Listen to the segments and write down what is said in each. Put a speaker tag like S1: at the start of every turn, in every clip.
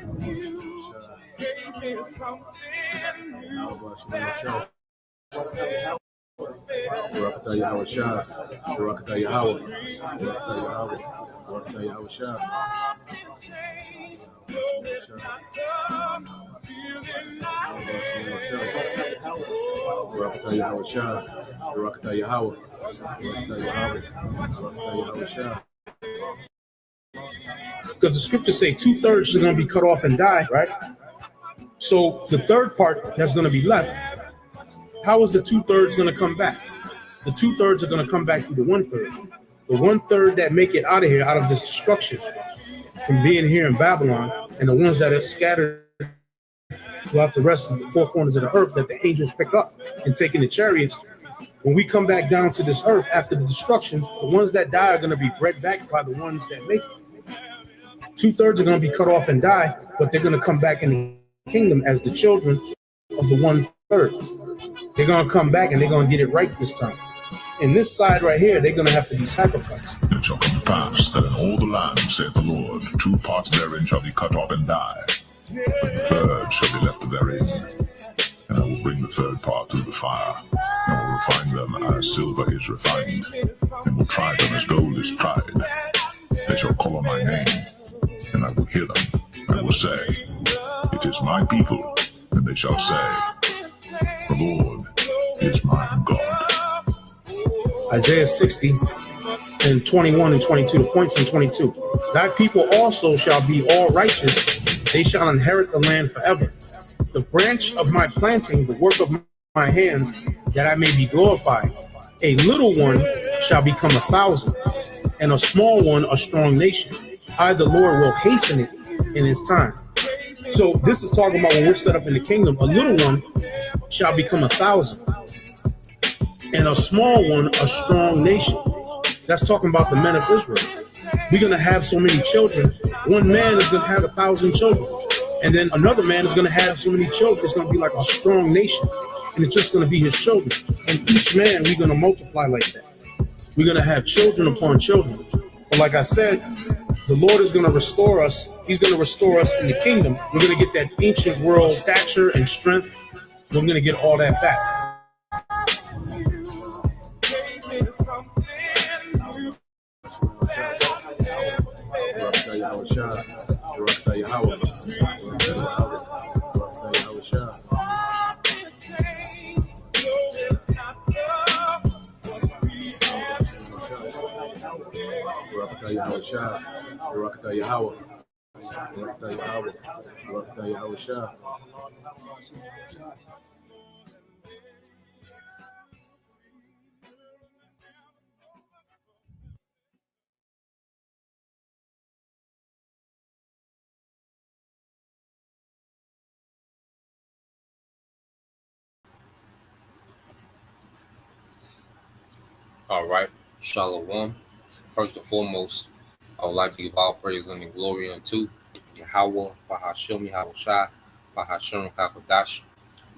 S1: You gave me something new.
S2: Barakatah Yahweh Shah, Barakatah Yahweh, Barakatah Yahweh, Barakatah Yahweh Shah. Barakatah Yahweh Shah, Barakatah Yahweh, Barakatah Yahweh, Barakatah Yahweh Shah.
S3: Because the scriptures say 2/3 are going to be cut off and die, right? So the third part that's going to be left, how is the 2/3 going to come back? The 2/3 are going to come back through the 1/3. The 1/3 that make it out of here, out of this destruction, from being here in Babylon, and the ones that are scattered throughout the rest of the four corners of the earth that the angels pick up and take in the chariots. When we come back down to this earth after the destruction, the ones that die are going to be bred back by the ones that make it. 2/3 are going to be cut off and die, but they're going to come back in the kingdom as the children of the 1/3. They're going to come back and they're going to get it right this time. In this side right here, they're going to have to be sacrificed.
S4: It shall come to pass that in all the land, saith the Lord, 2 parts therein shall be cut off and die, but the third shall be left therein. And I will bring the third part through the fire, and will refine them as silver is refined, and will try them as gold is tried. They shall call on my name, and I will hear them. I will say, it is my people, and they shall say, the Lord is my God.
S3: Isaiah 60 and 21 and 22, the points in 22. Thy people also shall be all righteous. They shall inherit the land forever. The branch of my planting, the work of my hands, that I may be glorified. A little one shall become 1,000, and a small one a strong nation. I, the Lord, will hasten it in his time. So this is talking about when we're set up in the kingdom, a little one shall become 1,000, and a small one a strong nation. That's talking about the men of Israel. We're going to have so many children. One man is going to have 1,000 children. And then another man is going to have so many children. It's going to be like a strong nation. And it's just going to be his children. And each man, we're going to multiply like that. We're going to have children upon children. But like I said, the Lord is going to restore us. He's going to restore us in the kingdom. We're going to get that ancient world stature and strength. We're going to get all that back.
S2: Yahweh Shah, Barakatah Yahweh, Barakatah Yahweh, Barakatah Yahweh Shah. Barakatah Yahweh Shah, Barakatah Yahweh, Barakatah Yahweh, Barakatah Yahweh Shah.
S5: All right, Shalom. First and foremost, I would like to give all praise and glory unto Yahweh, Bahashem Yahweh Shai, Bahashem Kakadash.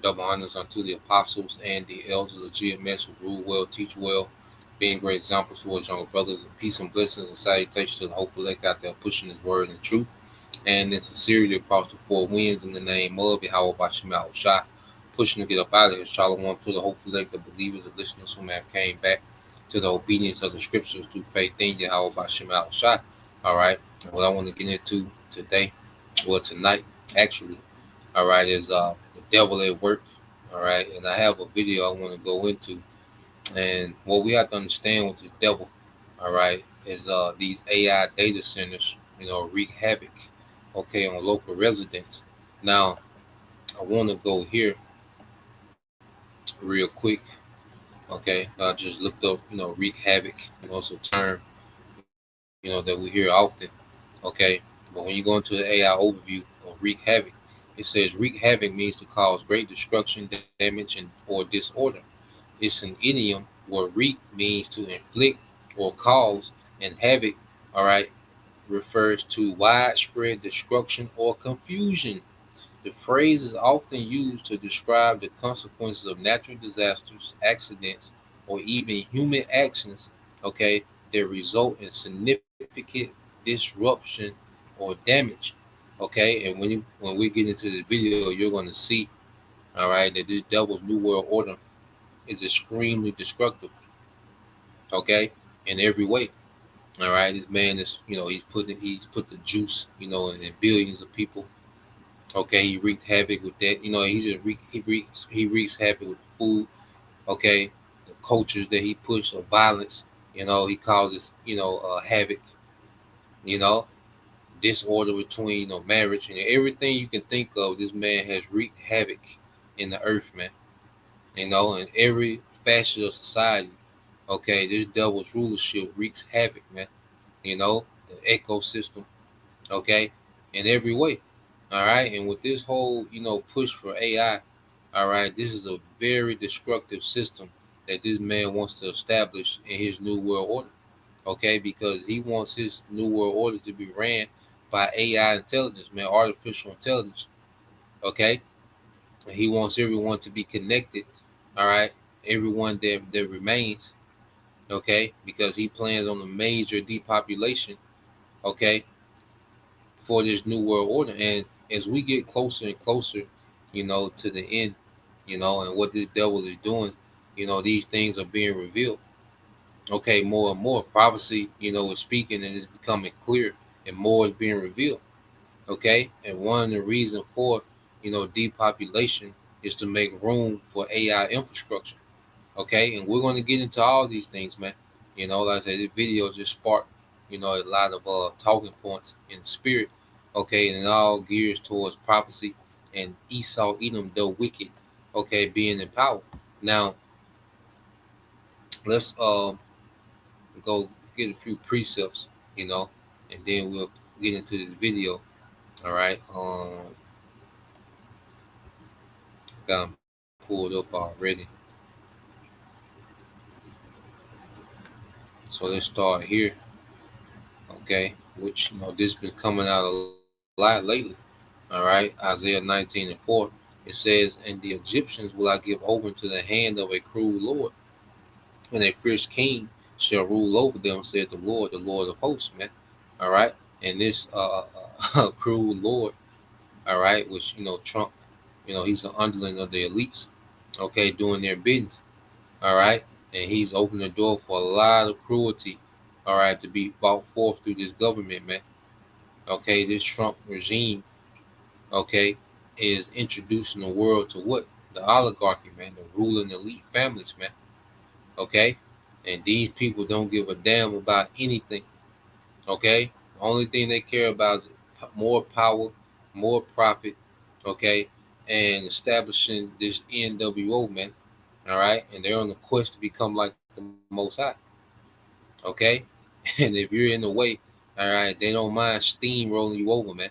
S5: Double honors unto the apostles and the elders of the GMS who rule well, teach well, being great examples towards younger brothers, and peace and blessings and salutations to the hopeful elect out there pushing his word and truth and in sincerity across the four winds in the name of Yahweh Bahashem Yahweh Shai, pushing to get up out of here. Shalom to the hopeful elect, the believers, the listeners who may have came back to the obedience of the scriptures through faith in Yahweh Bashem Al Shai. All right. And what I want to get into today, or tonight, actually, all right, is the devil at work. All right. And I have a video I want to go into. And what we have to understand with the devil, all right, is these AI data centers, wreak havoc, okay, on local residents. Now, I want to go here real quick. Okay, I just looked up, wreak havoc. It's a term, that we hear often. Okay, but when you go into the AI overview of wreak havoc, it says wreak havoc means to cause great destruction, damage, or disorder. It's an idiom where wreak means to inflict or cause, and havoc, all right, refers to widespread destruction or confusion. The phrase is often used to describe the consequences of natural disasters, accidents, or even human actions, that result in significant disruption or damage. Okay, and when we get into the video, you're going to see, all right, that this devil's new world order is extremely destructive. Okay, in every way. All right, this man is, he's put the juice, in billions of people. Okay, he wreaked havoc with that. He wreaks havoc with food. Okay, the cultures that he pushed of violence. He causes havoc. You know, disorder between marriage and everything you can think of. This man has wreaked havoc in the earth, man. In every facet of society. Okay, this devil's rulership wreaks havoc, man. The ecosystem. Okay, in every way. All right, and with this whole push for AI, all right, this is a very destructive system that this man wants to establish in his new world order. Okay, because he wants his new world order to be ran by AI intelligence, man, artificial intelligence. Okay, and he wants everyone to be connected. All right, everyone that remains. Okay, because he plans on a major depopulation. Okay, for this new world order. And as we get closer and closer, to the end, and what this devil is doing, these things are being revealed. Okay, more and more prophecy, is speaking and it's becoming clear, and more is being revealed. Okay, and one of the reasons for depopulation is to make room for AI infrastructure. Okay, and we're going to get into all these things, man. Like I said, this video just sparked a lot of talking points in the spirit. Okay, and it all gears towards prophecy and Esau Edom the wicked. Okay, being in power. Now let's go get a few precepts, and then we'll get into this video. All right, got 'em pulled up already. So let's start here. Okay, which this been coming out a lot lately. All right, Isaiah 19:4. It says, "And the Egyptians will I give over into the hand of a cruel lord, and a fierce king shall rule over them," said the Lord of hosts, man. All right, and this cruel lord, all right, which Trump, he's an underling of the elites, okay, doing their business. All right, and he's opened the door for a lot of cruelty, all right, to be brought forth through this government, man. Okay, this Trump regime, okay, is introducing the world to what? The oligarchy, man, the ruling elite families, man. Okay? And these people don't give a damn about anything. Okay? The only thing they care about is more power, more profit, okay, and establishing this NWO, man. All right? And they're on the quest to become like the most high. Okay? And if you're in the way, all right, they don't mind steamrolling you over, man.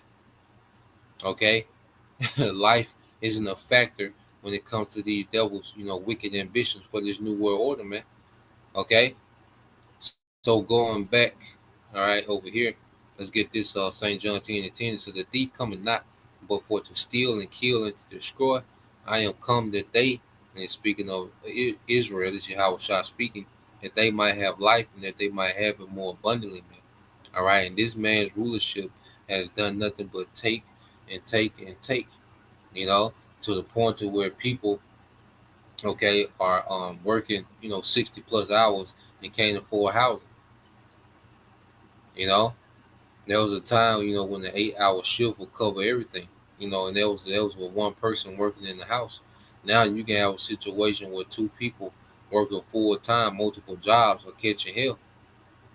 S5: Okay? Life isn't a factor when it comes to these devils, wicked ambitions for this new world order, man. Okay, so going back, all right, over here, let's get this St. John 10:10. So the thief cometh not, but for to steal and kill and to destroy. I am come that they, and it's speaking of Israel, this is Yahweh Shah speaking, that they might have life and that they might have it more abundantly, man. All right, and this man's rulership has done nothing but take and take and take, to the point to where people, okay, are working, 60 plus hours and can't afford housing. You know, there was a time, when the 8 hour shift would cover everything, and there was with one person working in the house. Now you can have a situation where two people working full time, multiple jobs, or catching hell.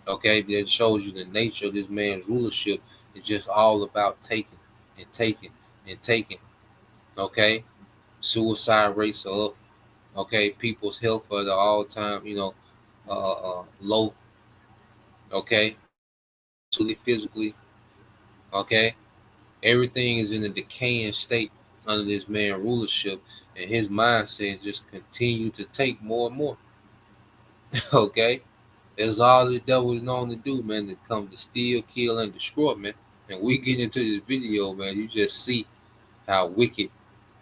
S5: Okay, that shows you the nature of this man's rulership is just all about taking and taking and taking. Okay, suicide rates are up. Okay, people's health are the all time, low. Okay, mentally, physically. Okay, everything is in a decaying state under this man rulership, and his mindset is just continue to take more and more. Okay, that's all the devil is known to do, man. To come to steal, kill, and destroy, man. And we get into this video, man. You just see how wicked,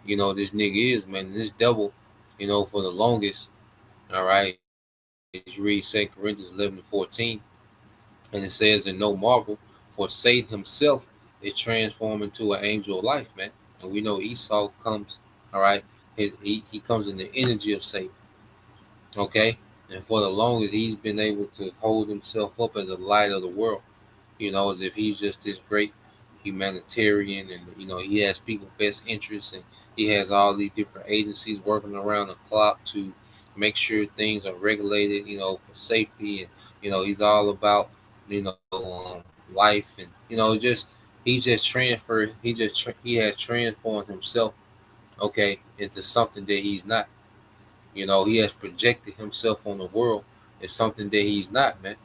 S5: this nigga is, man. And this devil, for the longest, all right. You read 2 Corinthians 11:14, and it says, "And no marvel, for Satan himself is transformed into an angel of life, man. And we know Esau comes, all right, he comes in the energy of Satan, okay? And for the longest, he's been able to hold himself up as the light of the world, as if he's just this great humanitarian, and he has people's best interests, and he has all these different agencies working around the clock to make sure things are regulated, for safety, and he's all about life, and just he just transferred, he has transformed himself, okay, into something that he's not. He has projected himself on the world as something that he's not, man.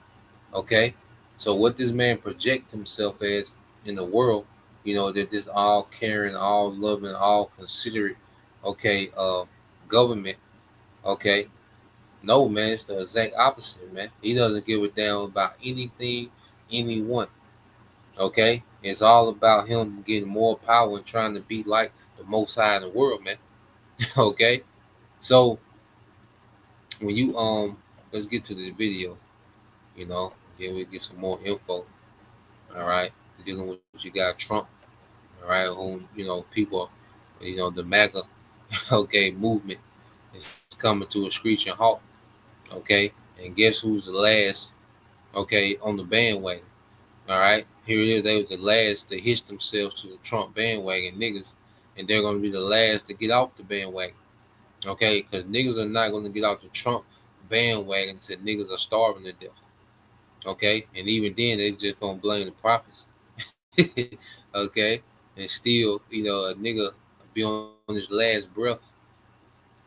S5: Okay, so what this man project himself as in the world, that this all caring, all loving, all considerate, okay, government, okay. No, man, it's the exact opposite, man. He doesn't give a damn about anything, anyone. Okay, it's all about him getting more power and trying to be like the Most High in the world, man. Okay, so when you let's get to the video, then we get some more info. All right, dealing with you got Trump, all right, whom people, the MAGA, okay, movement is coming to a screeching halt, okay, and guess who's the last, okay, on the bandwagon, all right, here it is, they were the last to hitch themselves to the Trump bandwagon, niggas, and they're going to be the last to get off the bandwagon, okay, because niggas are not going to get off the Trump bandwagon until niggas are starving to death, okay, and even then they just going to blame the prophets. Okay, and still, a nigga be on his last breath,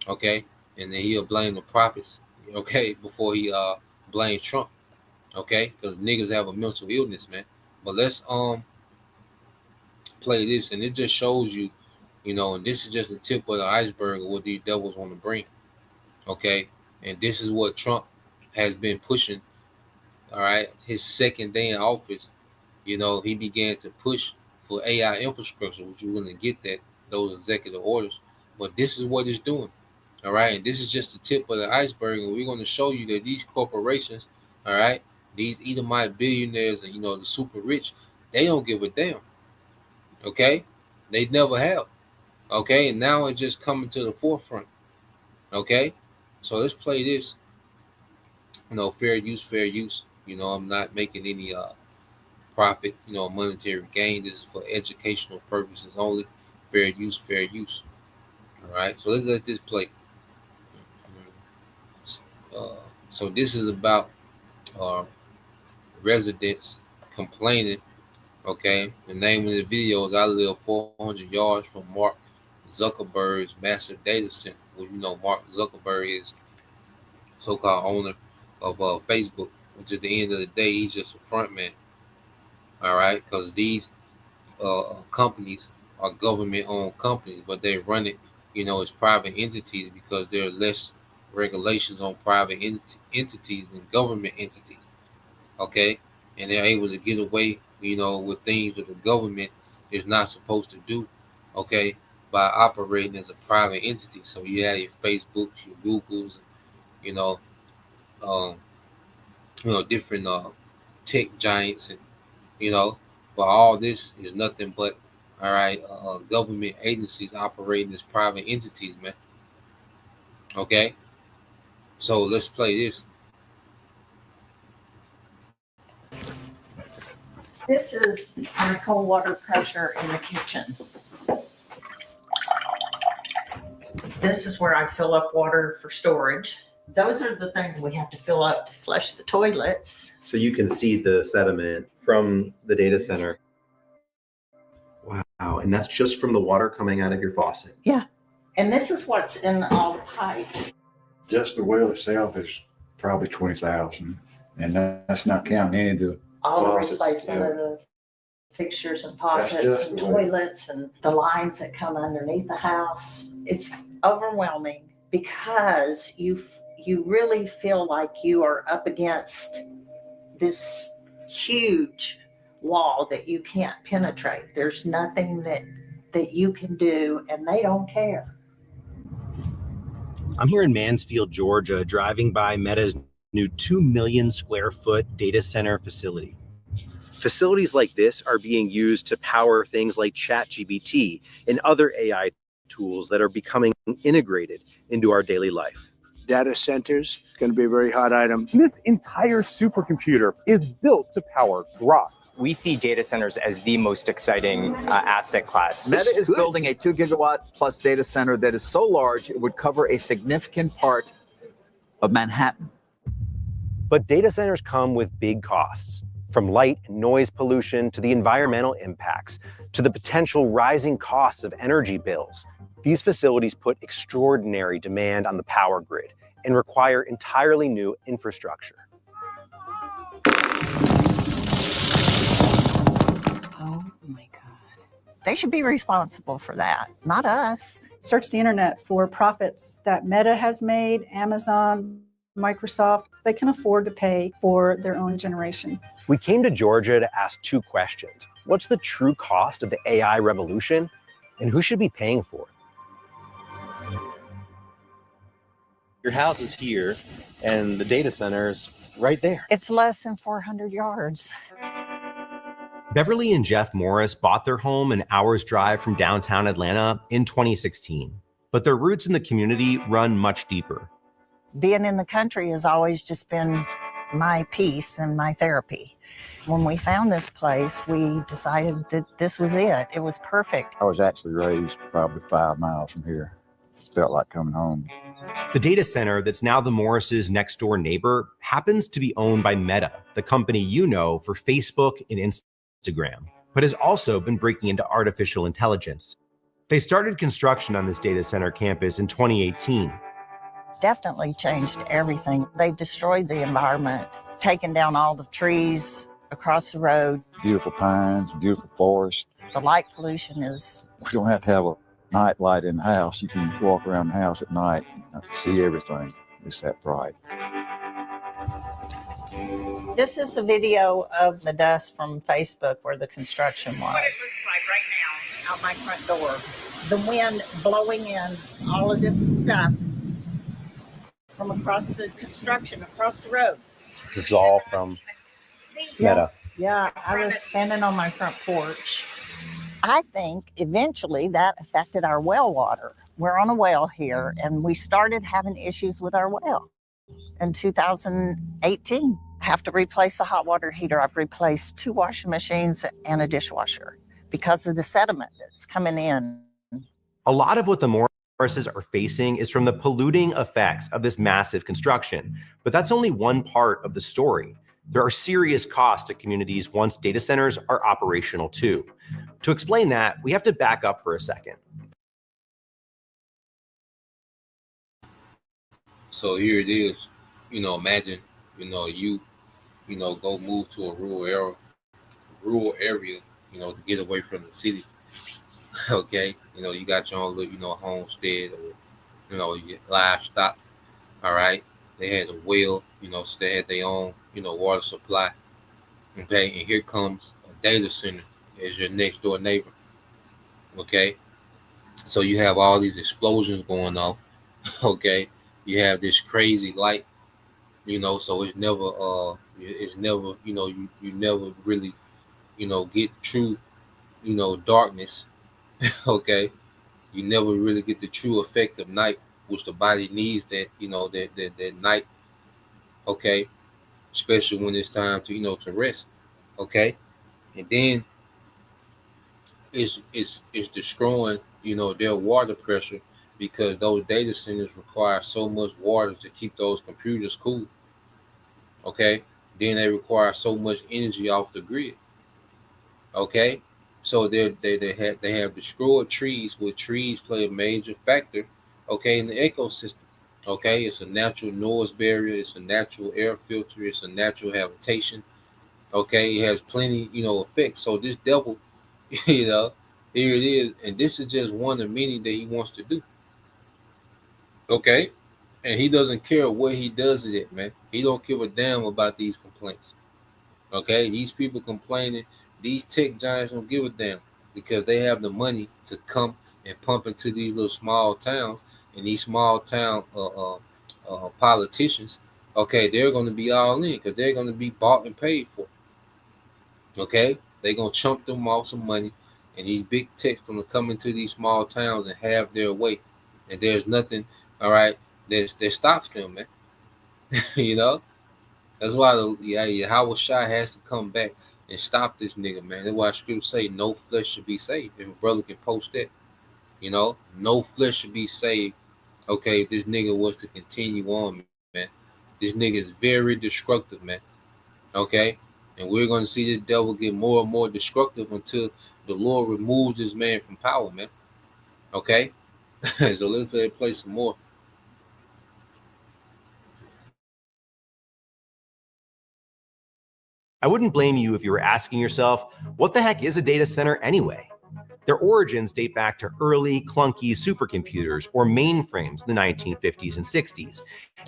S5: okay, and then he'll blame the prophets, okay, before he blames Trump, okay, because niggas have a mental illness, man. But let's play this, and it just shows you, and this is just the tip of the iceberg of what these devils want to bring, okay, and this is what Trump has been pushing, all right, his second day in office. He began to push for AI infrastructure, which we're going to get those executive orders. But this is what it's doing. All right. And this is just the tip of the iceberg. And we're going to show you that these corporations, all right, these Edomite billionaires and, the super rich, they don't give a damn. Okay. They never have. Okay. And now it's just coming to the forefront. Okay. So let's play this. Fair use, fair use. I'm not making any profit, monetary gain. This is for educational purposes only. Fair use, fair use. All right. So let's let this play. So this is about residents complaining. Okay. The name of the video is "I live 400 yards from Mark Zuckerberg's massive data center." Well, Mark Zuckerberg is so-called owner of Facebook, which at the end of the day, he's just a front man. All right, because these companies are government-owned companies, but they run it, as private entities because there are less regulations on private entities than government entities. Okay, and they're able to get away, with things that the government is not supposed to do. Okay, by operating as a private entity. So you have your Facebooks, your Googles, you know, um, different tech giants, and but all this is nothing but all right, government agencies operating as private entities, man. Okay, so let's play this.
S6: This is my cold water pressure in the kitchen. This is where I fill up water for storage. Those are the things we have to fill up to flush the toilets.
S7: So you can see the sediment from the data center. Wow. And that's just from the water coming out of your faucet.
S6: Yeah. And this is what's in all the pipes.
S8: Just the well itself is probably $20,000, and that's not counting any of the
S6: all
S8: faucets,
S6: the replacement of the fixtures and faucets and toilets and the lines that come underneath the house. It's overwhelming because you really feel like you are up against this huge wall that you can't penetrate. There's nothing that you can do, and they don't care.
S9: I'm here in Mansfield, Georgia, driving by Meta's new 2 million square foot data center facility. Facilities like this are being used to power things like ChatGPT and other AI tools that are becoming integrated into our daily life.
S10: Data centers going to be a very hot item.
S11: This entire supercomputer is built to power Grok.
S12: We see data centers as the most exciting asset class.
S13: Meta is building a 2 gigawatt plus data center that is so large it would cover a significant part of Manhattan.
S9: But data centers come with big costs, from light and noise pollution to the environmental impacts to the potential rising costs of energy bills. These facilities put extraordinary demand on the power grid and require entirely new infrastructure.
S6: Oh my God. They should be responsible for that, not us.
S14: Search the internet for profits that Meta has made, Amazon, Microsoft. They can afford to pay for their own generation.
S9: We came to Georgia to ask two questions. What's the true cost of the AI revolution, and who should be paying for it?
S7: Your house is here, and the data center is right there.
S6: It's less than 400 yards.
S9: Beverly and Jeff Morris bought their home an hour's drive from downtown Atlanta in 2016, but their roots in the community run much deeper.
S6: Being in the country has always just been my peace and my therapy. When we found this place, we decided that this was it. It was perfect.
S8: I was actually raised probably 5 miles from here. It felt like coming home.
S9: The data center that's now the Morris's next door neighbor happens to be owned by Meta, the company you know for Facebook and Instagram, but has also been breaking into artificial intelligence. They started construction on this data center campus in 2018.
S6: Definitely changed everything. They destroyed the environment, taking down all the trees across the road.
S8: Beautiful pines, beautiful forest.
S6: The light pollution is...
S8: We don't have to have a night light in the house. You can walk around the house at night and see everything. It's that bright.
S6: This is a video of the dust from Facebook where the construction was. What it looks like right now out my front door. The wind blowing in all of this stuff from across the construction, across the road.
S9: This is all from Meta.
S6: Yeah, I was standing on my front porch. I think eventually that affected our well water. We're on a well here, and we started having issues with our well in 2018. I have to replace the hot water heater. I've replaced 2 washing machines and a dishwasher because of the sediment that's coming in.
S9: A lot of what the Morrises are facing is from the polluting effects of this massive construction, but that's only one part of the story. There are serious costs to communities once data centers are operational too. To explain that, we have to back up for a second.
S5: So here it is. Imagine, you go move to a rural area, to get away from the city. Okay, you got your own little, homestead or, your livestock. All right, they had a well, so they had their own, water supply. Okay, and here comes a data center as your next door neighbor. Okay, so you have all these explosions going off. Okay, you have this crazy light, so it's never, you never really, get true, darkness. Okay, you never really get the true effect of night, which the body needs that, that night. Okay, especially when it's time to, to rest. Okay, and then it's destroying, their water pressure because those data centers require so much water to keep those computers cool. Okay, then they require so much energy off the grid. Okay, so they have destroyed trees, where trees play a major factor. Okay, in the ecosystem. Okay, it's a natural noise barrier, it's a natural air filter, it's a natural habitation. Okay, it has plenty, effects. So this devil, here it is, and this is just one of many that he wants to do. Okay, and he doesn't care where he does it at, man. He don't give a damn about these complaints. Okay, these people complaining, these tech giants don't give a damn because they have the money to come and pump into these little small towns, and these small town politicians. Okay, they're going to be all in because they're going to be bought and paid for. Okay, they gonna chump them off some money, and these big techs gonna come into these small towns and have their way, and there's nothing, all right, that stops them, man. You know, that's why Howard Shah has to come back and stop this nigga, man. That's why scripts say no flesh should be saved. If a brother can post that, you know, no flesh should be saved. Okay, if this nigga was to continue on, man, this nigga is very destructive, man. Okay, and we're going to see this devil get more and more destructive until the Lord removes this man from power, man. Okay, so let's play some more.
S9: I wouldn't blame you if you were asking yourself, what the heck is a data center anyway? Their origins date back to early, clunky supercomputers or mainframes in the 1950s and 60s.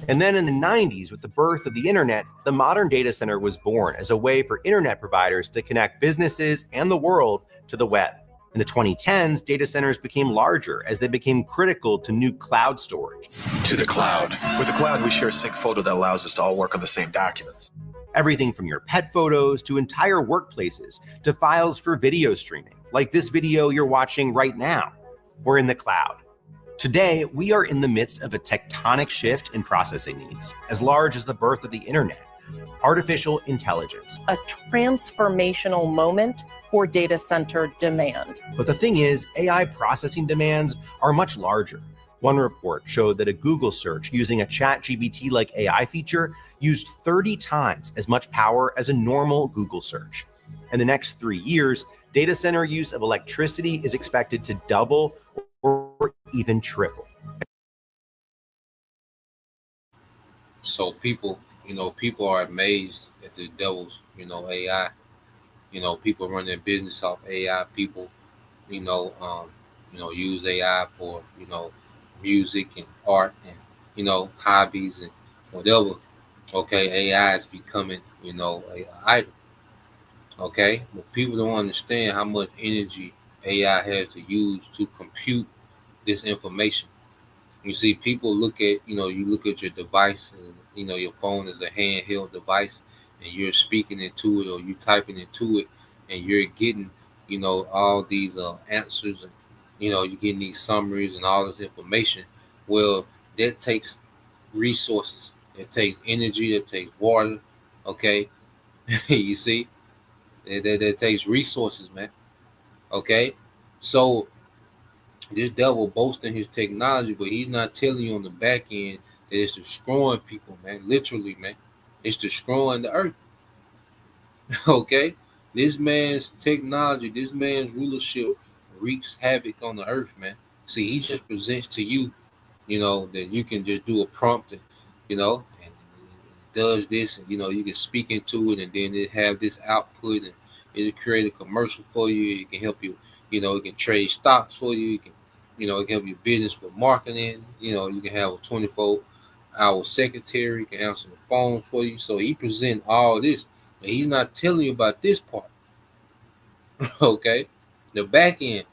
S9: And then in the 90s, with the birth of the internet, the modern data center was born as a way for internet providers to connect businesses and the world to the web. In the 2010s, data centers became larger as they became critical to new cloud storage.
S15: To the cloud. With the cloud, we share a sync photo that allows us to all work on the same documents.
S9: Everything from your pet photos to entire workplaces to files for video streaming, like this video you're watching right now. We're in the cloud. Today, we are in the midst of a tectonic shift in processing needs, as large as the birth of the internet, artificial intelligence.
S16: A transformational moment for data center demand.
S9: But the thing is, AI processing demands are much larger. One report showed that a Google search using a ChatGPT-like AI feature used 30 times as much power as a normal Google search. In the next 3 years, data center use of electricity is expected to double or even triple.
S5: So people are amazed at the devil's, AI. People run their business off AI. People, use AI for, music and art and, hobbies and whatever. Okay, AI is becoming, a idol. Okay, but people don't understand how much energy AI has to use to compute this information. You see, people look at, you look at your device, and, your phone is a handheld device, and you're speaking into it or you typing into it, and you're getting, all these answers, and, you're getting these summaries and all this information. Well, that takes resources. It takes energy. It takes water. Okay, you see, that takes resources, man. Okay, so this devil boasting his technology, but he's not telling you on the back end that it's destroying people, man. Literally, man. It's destroying the earth. Okay? This man's technology, this man's rulership wreaks havoc on the earth, man. See, he just presents to you, that you can just do a prompt and, and it does this, and, you can speak into it, and then it have this output, and it'll create a commercial for you. It can help you, it can trade stocks for you. It can help your business with marketing. You can have a 24-hour secretary, can answer the phone for you. So he present all this, but he's not telling you about this part. Okay, the back end.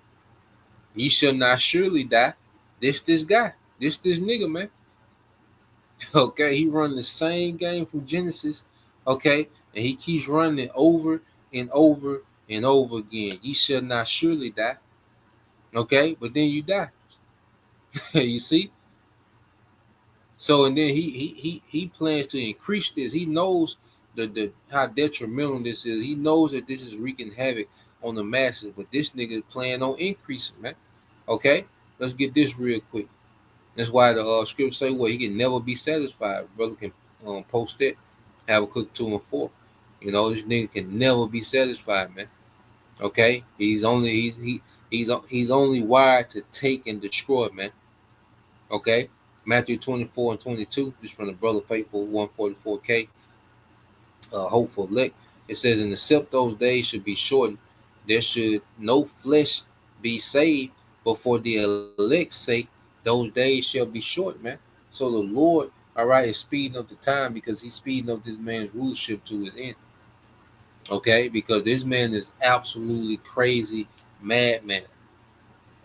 S5: Ye shall not surely die. This guy. This nigga, man. Okay, he run the same game from Genesis. Okay, and he keeps running it over and over and over again. Ye shall not surely die. Okay, but then you die. You see? So and then he plans to increase this. He knows the how detrimental this is. He knows that this is wreaking havoc on the masses, but this nigga is planning on increasing, man. Okay, let's get this real quick. That's why the scripts say, well, he can never be satisfied. Brother can post it, Havoc 2 and 4. This nigga can never be satisfied, man. Okay, he's only wired to take and destroy, man. Okay, Matthew 24 and 22 is from the Brother Faithful 144K. Hopeful elect. It says, and except those days should be shortened, there should no flesh be saved, but for the elect's sake, those days shall be short, man. So the Lord, all right, is speeding up the time because he's speeding up this man's rulership to his end. Okay, because this man is absolutely crazy, madman.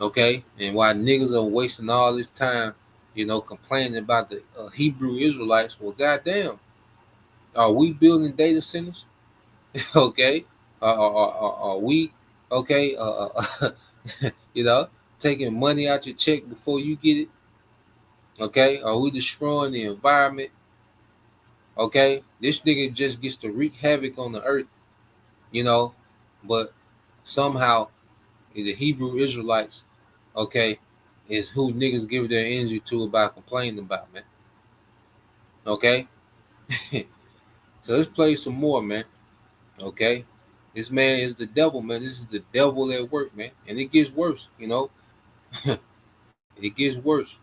S5: Okay, and why niggas are wasting all this time, complaining about the Hebrew Israelites. Well, goddamn, are we building data centers? Okay, Are we okay? You know, taking money out your check before you get it? Okay, are we destroying the environment? Okay, this nigga just gets to wreak havoc on the earth, you know, but somehow the Hebrew Israelites, okay, is who niggas give their energy to about complaining about, man. Okay, so let's play some more, man. Okay, this man is the devil, man. This is the devil at work, man, and it gets worse, you know. It gets worse.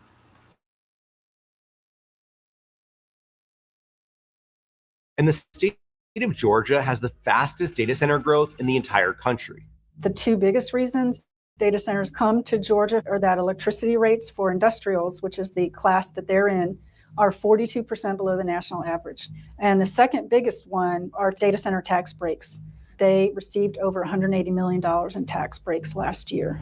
S9: And the state of Georgia has the fastest data center growth in the entire country.
S14: The two biggest reasons data centers come to Georgia are that electricity rates for industrials, which is the class that they're in, are 42% below the national average. And the second biggest one are data center tax breaks. They received over $180 million in tax breaks last year.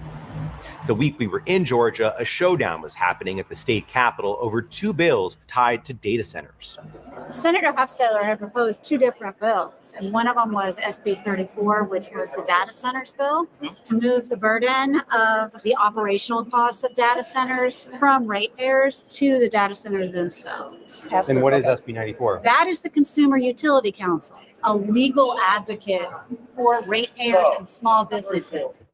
S9: The week we were in Georgia, a showdown was happening at the state capitol over two bills tied to data centers.
S17: Senator Hofstadter had proposed two different bills, and one of them was SB 34, which was the data centers bill, to move the burden of the operational costs of data centers from ratepayers to the data centers themselves.
S9: And what is SB 94?
S17: That is the Consumer Utility Council, a legal advocate for ratepayers and small businesses.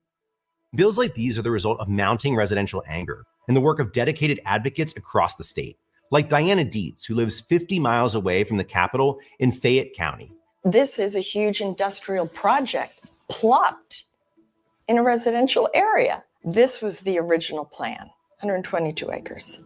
S9: Bills like these are the result of mounting residential anger and the work of dedicated advocates across the state, like Diana Dietz, who lives 50 miles away from the Capitol in Fayette County.
S18: This is a huge industrial project plopped in a residential area. This was the original plan, 122 acres.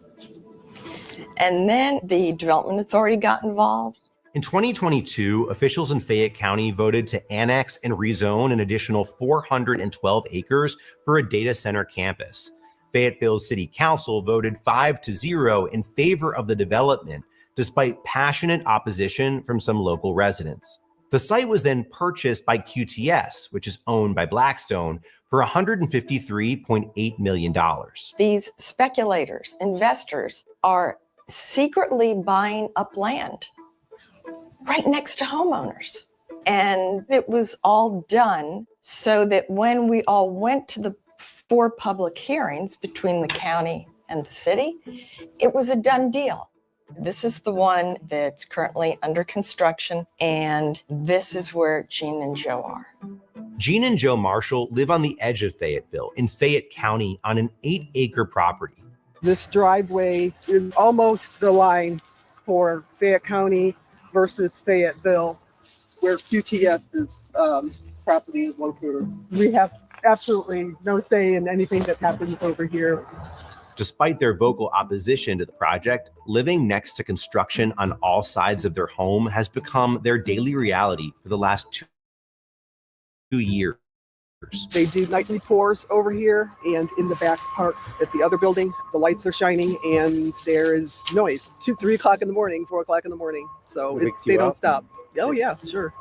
S18: And then the Development Authority got involved.
S9: In 2022, officials in Fayette County voted to annex and rezone an additional 412 acres for a data center campus. Fayetteville City Council voted 5-0 in favor of the development, despite passionate opposition from some local residents. The site was then purchased by QTS, which is owned by Blackstone, for $153.8 million.
S18: These speculators, investors, are secretly buying up land right next to homeowners. And it was all done so that when we all went to the 4 public hearings between the county and the city, it was a done deal. This is the one that's currently under construction, and this is where Gene and Joe are.
S9: Gene and Joe Marshall live on the edge of Fayetteville in Fayette County on an 8-acre property.
S19: This driveway is almost the line for Fayette County versus Fayetteville, where QTS's property is located. We have absolutely no say in anything that happens over here.
S9: Despite their vocal opposition to the project, living next to construction on all sides of their home has become their daily reality for the last 2 years.
S19: They do nightly pours over here, and in the back part at the other building, the lights are shining and there is noise. 3 o'clock in the morning, 4 o'clock in the morning. So they don't stop. Oh yeah, sure.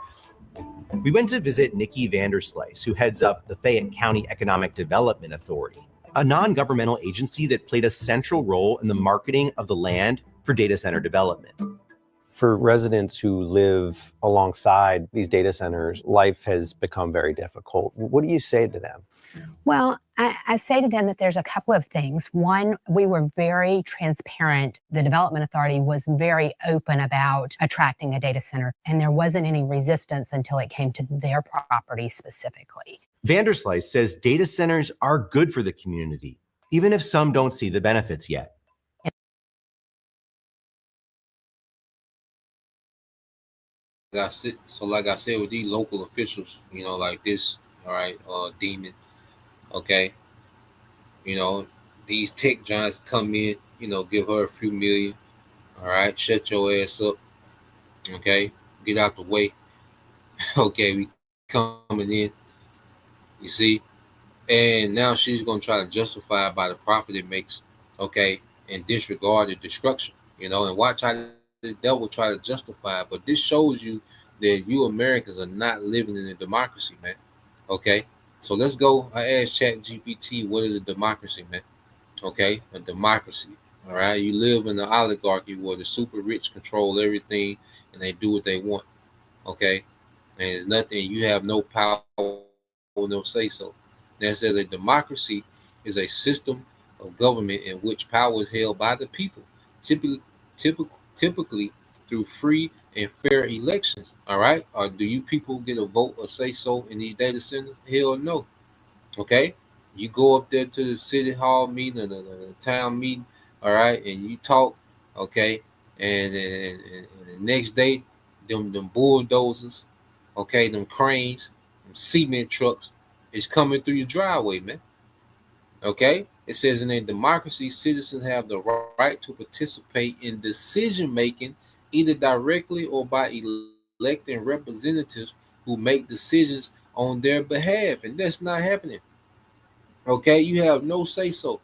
S9: We went to visit Nikki Vanderslice, who heads up the Fayette County Economic Development Authority, a non-governmental agency that played a central role in the marketing of the land for data center development.
S20: For residents who live alongside these data centers, life has become very difficult. What do you say to them?
S21: Well, I say to them that there's a couple of things. One, we were very transparent. The Development Authority was very open about attracting a data center, and there wasn't any resistance until it came to their property specifically.
S9: Vanderslice says data centers are good for the community, even if some don't see the benefits yet.
S5: Like I said, with these local officials, you know, like this, all right, Demon, okay, you know, these tech giants come in, you know, give her a few million, all right, shut your ass up, okay, get out the way, okay, we coming in, you see, and now she's gonna try to justify it by the profit it makes, okay, and disregard the destruction, you know, and watch how the devil try to justify it. But this shows you that you Americans are not living in a democracy, man. Okay, so let's go. I asked ChatGPT, what is a democracy, man? Okay, a democracy. All right, you live in an oligarchy where the super rich control everything and they do what they want. Okay, and it's nothing. You have no power or no say so. That says a democracy is a system of government in which power is held by the people, typically through free and fair elections. All right, or do you people get a vote or say so in these data centers? Hell no. Okay, you go up there to the city hall meeting or the town meeting, all right, and you talk, okay, and the next day, them bulldozers, okay, them cranes, them cement trucks is coming through your driveway, man. Okay, it says in a democracy, citizens have the right to participate in decision making, either directly or by electing representatives who make decisions on their behalf, and that's not happening. Okay, you have no say so.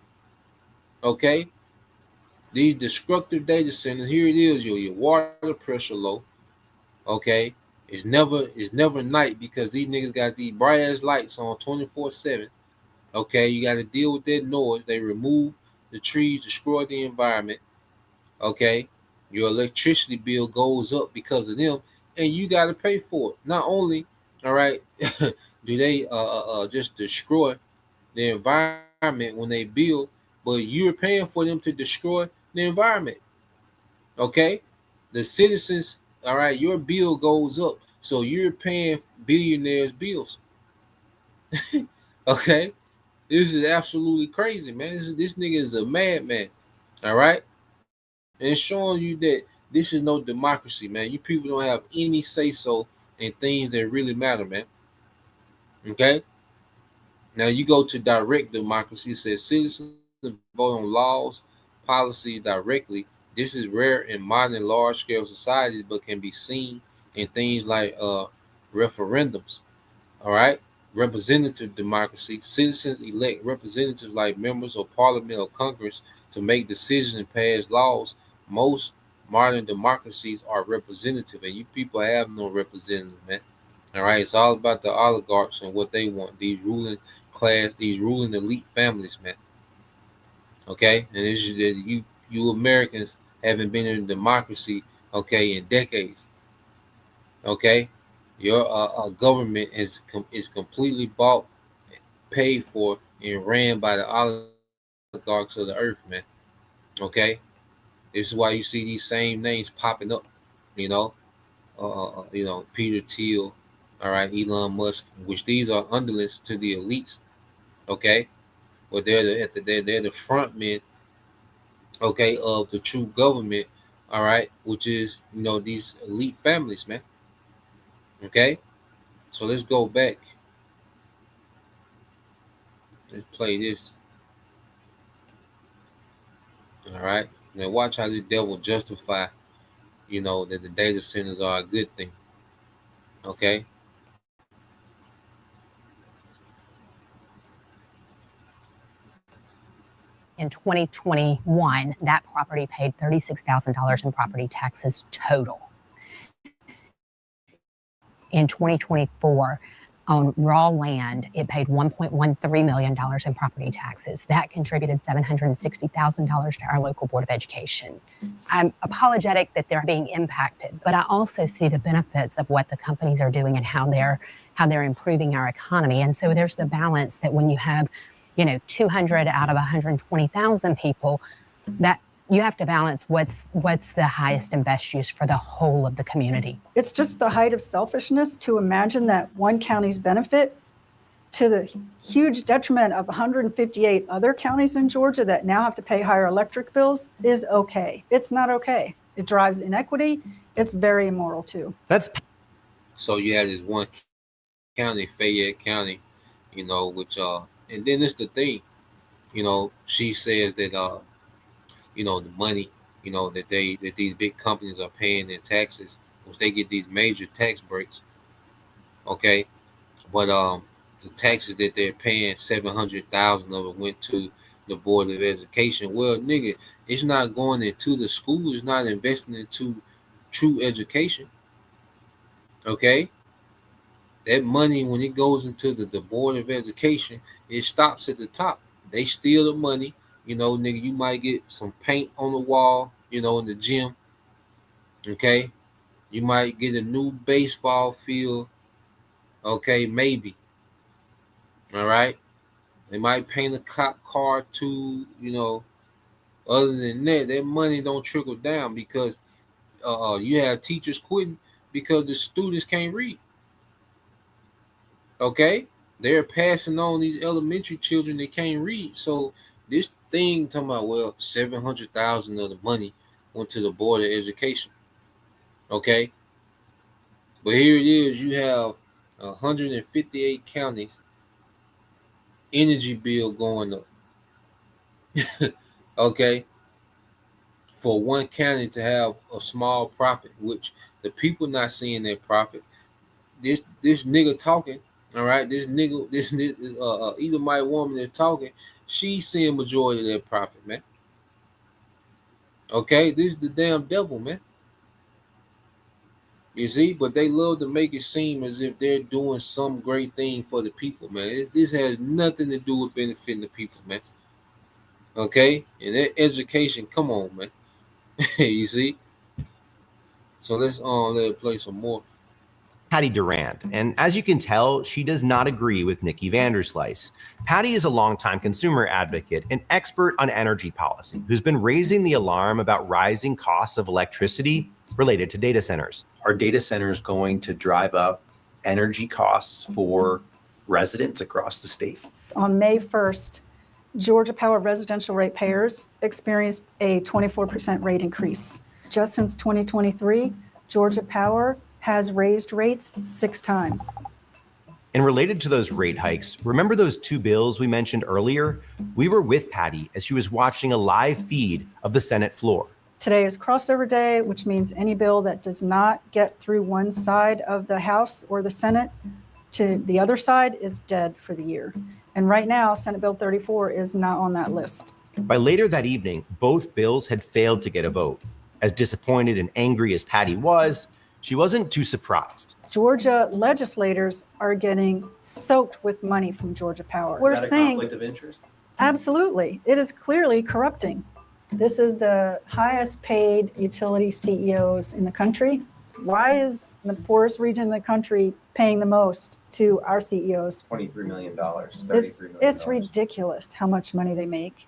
S5: Okay, these destructive data centers. Here it is. Your water pressure low. Okay, it's never night because these niggas got these bright ass lights on 24/7. Okay, you got to deal with that noise. They remove the trees, destroy the environment. Okay, your electricity bill goes up because of them, and you got to pay for it. Not only, all right, do they just destroy the environment when they build, but you're paying for them to destroy the environment. Okay, the citizens, all right, your bill goes up, so you're paying billionaires' bills. Okay, this is absolutely crazy, man. This nigga is a madman. All right, and it's showing you that this is no democracy, man. You people don't have any say so in things that really matter, man. Okay. Now you go to direct democracy. It says citizens vote on laws, policy directly. This is rare in modern large-scale societies, but can be seen in things like referendums. All right, representative democracy. Citizens elect representatives like members of parliament or Congress to make decisions and pass laws. Most modern democracies are representative, and you people have no representative, man. All right, it's all about the oligarchs and what they want. These ruling class, these ruling elite families, man. Okay, and this is that you Americans haven't been in democracy, okay, in decades. Okay, your government is completely bought, paid for, and ran by the oligarchs of the earth, man. Okay, this is why you see these same names popping up. You know, Peter Thiel, all right, Elon Musk, which these are underlings to the elites. Okay, but they're the front men, okay, of the true government. All right, which is these elite families, man. Okay, so let's go back. Let's play this. All right, now watch how this devil justify, that the data centers are a good thing. Okay.
S21: In 2021, that property paid $36,000 in property taxes total. In 2024, on raw land, it paid $1.13 million in property taxes. That contributed $760,000 to our local Board of Education. I'm apologetic that they're being impacted, but I also see the benefits of what the companies are doing and how they're improving our economy. And so there's the balance that when you have 200 out of 120,000 people, that you have to balance what's the highest and best use for the whole of the community.
S14: It's just the height of selfishness to imagine that one county's benefit to the huge detriment of 158 other counties in Georgia that now have to pay higher electric bills is okay. It's not okay. It drives inequity. It's very immoral too.
S5: So you have this one county, Fayette County, which and then it's the thing, she says that the money, that these big companies are paying in taxes, which they get these major tax breaks. Okay, but the taxes that they're paying, 700,000 of it went to the Board of Education. Well, nigga, it's not going into the school. It's not investing into true education. Okay, that money when it goes into the Board of Education, it stops at the top. They steal the money. Nigga, you might get some paint on the wall, in the gym. Okay. You might get a new baseball field, Okay, maybe. All right. They might paint a cop car too, Other than that, that money don't trickle down because you have teachers quitting because the students can't read. Okay, they're passing on these elementary children that can't read. So this thing talking about 700,000 of the money went to the Board of Education. Okay, but here it is. You have 158 counties energy bill going up. Okay, for one county to have a small profit, which the people not seeing that profit. This nigga talking, all right. This Edomite woman that's talking, she's seeing majority of that profit, man. Okay, this is the damn devil, man. You see, but they love to make it seem as if they're doing some great thing for the people, man. This has nothing to do with benefiting the people, man. Okay, and that education, come on, man. You see. So let's let it play some more.
S1: Patty Durand, and as you can tell, she does not agree with Nikki Vanderslice. Patty is a longtime consumer advocate and expert on energy policy who's been raising the alarm about rising costs of electricity related to data centers.
S7: Are data centers going to drive up energy costs for residents across the state?
S14: On May 1st, Georgia Power residential ratepayers experienced a 24% rate increase. Just since 2023, Georgia Power has raised rates 6 times.
S1: And related to those rate hikes, remember those 2 bills we mentioned earlier? We were with Patty as she was watching a live feed of the Senate floor.
S14: Today is crossover day, which means any bill that does not get through one side of the House or the Senate to the other side is dead for the year. And right now, Senate Bill 34 is not on that list.
S1: By later that evening, both bills had failed to get a vote. As disappointed and angry as Patty was, she wasn't too surprised.
S14: Georgia legislators are getting soaked with money from Georgia Power.
S7: Is that a conflict of interest?
S14: Absolutely. It is clearly corrupting. This is the highest paid utility CEOs in the country. Why is the poorest region of the country paying the most to our CEOs?
S7: $23 million, $33 million.
S14: It's ridiculous how much money they make.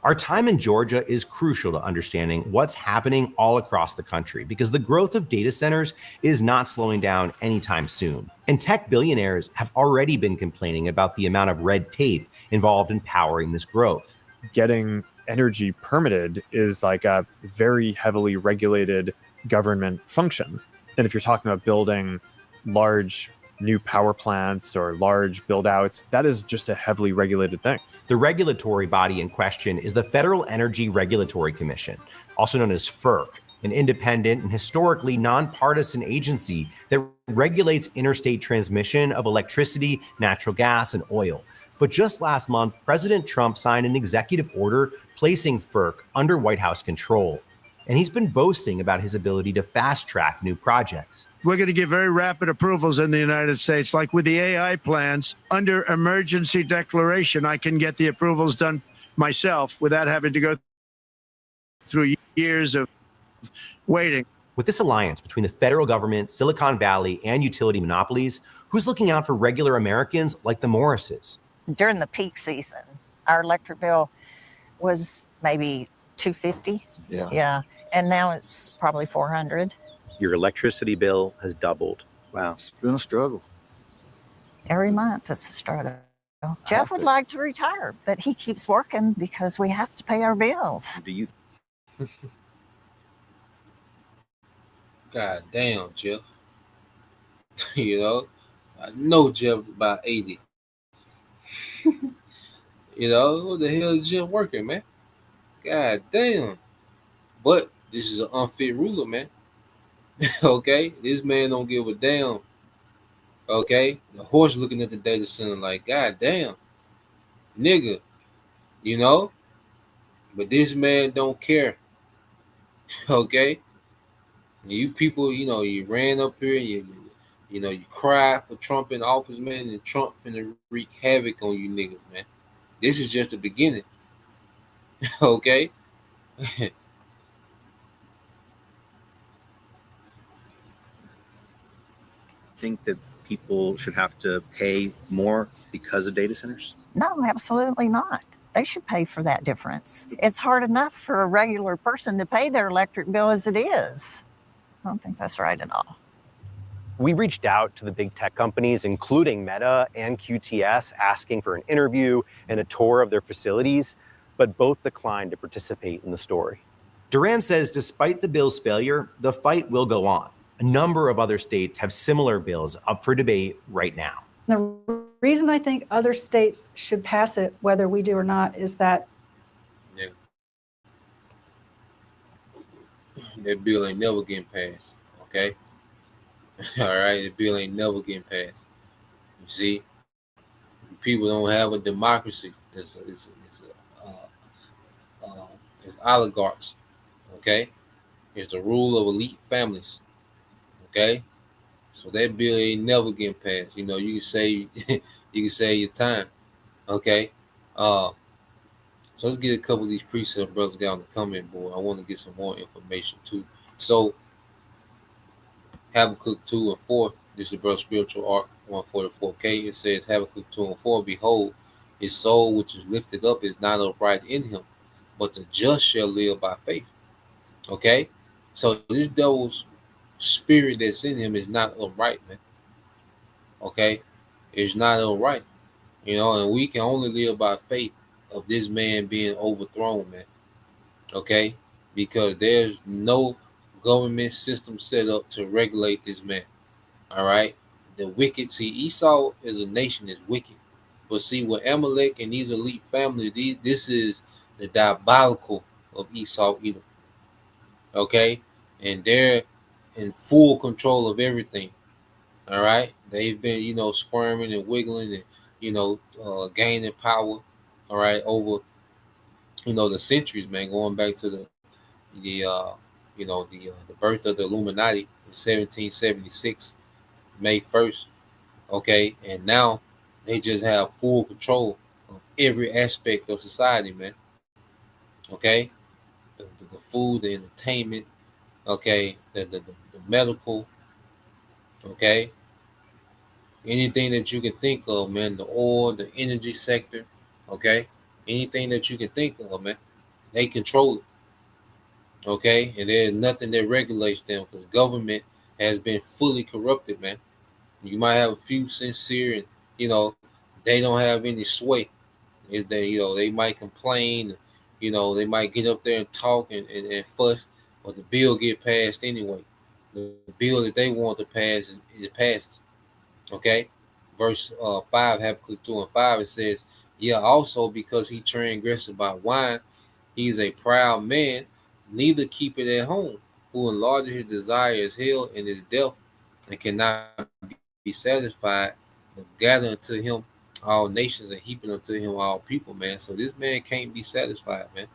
S1: Our time in Georgia is crucial to understanding what's happening all across the country because the growth of data centers is not slowing down anytime soon. And tech billionaires have already been complaining about the amount of red tape involved in powering this growth.
S11: Getting energy permitted is like a very heavily regulated government function. And if you're talking about building large new power plants or large build outs, that is just a heavily regulated thing.
S1: The regulatory body in question is the Federal Energy Regulatory Commission, also known as FERC, an independent and historically nonpartisan agency that regulates interstate transmission of electricity, natural gas, and oil. But just last month, President Trump signed an executive order placing FERC under White House control. And he's been boasting about his ability to fast-track new projects.
S10: We're going to get very rapid approvals in the United States. Like with the AI plans, under emergency declaration, I can get the approvals done myself without having to go through years of waiting.
S1: With this alliance between the federal government, Silicon Valley, and utility monopolies, who's looking out for regular Americans like the Morrises?
S6: During the peak season, our electric bill was maybe $250. Yeah. And now it's probably $400.
S7: Your electricity bill has doubled. Wow.
S13: It's been a struggle.
S6: Every month it's a struggle. Jeff would like to retire, but he keeps working because we have to pay our bills.
S7: Do you?
S5: God damn, Jeff. I know Jeff about 80. What the hell is Jeff working, man? God damn. But this is an unfit ruler, man. Okay? This man don't give a damn. Okay? The horse looking at the data center like, God damn. Nigga. But this man don't care. Okay? You people, you ran up here, you cried for Trump in office, man, and Trump finna wreak havoc on you niggas, man. This is just the beginning. Okay?
S7: think that people should have to pay more because of data centers?
S6: No, absolutely not. They should pay for that difference. It's hard enough for a regular person to pay their electric bill as it is. I don't think that's right at all.
S9: We reached out to the big tech companies, including Meta and QTS, asking for an interview and a tour of their facilities, but both declined to participate in the story.
S1: Duran says despite the bill's failure, the fight will go on. A number of other states have similar bills up for debate right now.
S14: The reason I think other states should pass it, whether we do or not, is that
S5: that bill ain't never getting passed. Okay. All right, the bill ain't never getting passed. You see, people don't have a democracy. It's oligarchs. Okay, it's the rule of elite families. Okay, so that bill ain't never getting passed. You know, you can say you can save your time. Okay, so let's get a couple of these precept brothers got on the comment board. I want to get some more information too. So Habakkuk 2 and 4. This is brother spiritual arc 144K. It says Habakkuk 2 and 4. Behold, his soul which is lifted up is not upright in him, but the just shall live by faith. Okay, so this devil's spirit that's in him is not upright, man. Okay, it's not upright, you know, and we can only live by faith of this man being overthrown, man. Okay, because there's no government system set up to regulate this man. All right, the wicked. See, Esau as a nation is wicked, but see, with Amalek and these elite families, this is the diabolical of Esau Edom. Okay, and they're in full control of everything. All right, they've been, you know, squirming and wiggling and, you know, gaining power. All right, over, you know, the centuries, man, going back to the birth of the Illuminati in 1776, May 1st. Okay, and now they just have full control of every aspect of society, man. Okay, the food, the entertainment, okay, the medical, okay, anything that you can think of, man, the oil, the energy sector, okay, anything that you can think of, man, they control it. Okay, and there's nothing that regulates them because government has been fully corrupted, man. You might have a few sincere, and you know they don't have any sway. Is that, you know, they might complain, you know, they might get up there and talk and fuss, but the bill get passed anyway. The bill that they want to pass, it passes. Okay, verse 5, Habakkuk 2 and 5, it says, yeah, also because he transgressed by wine, he is a proud man, neither keep it at home, who enlarges his desire is hell and is death, and cannot be satisfied, but gather unto him all nations and heaping unto him all people, man. So this man can't be satisfied, man.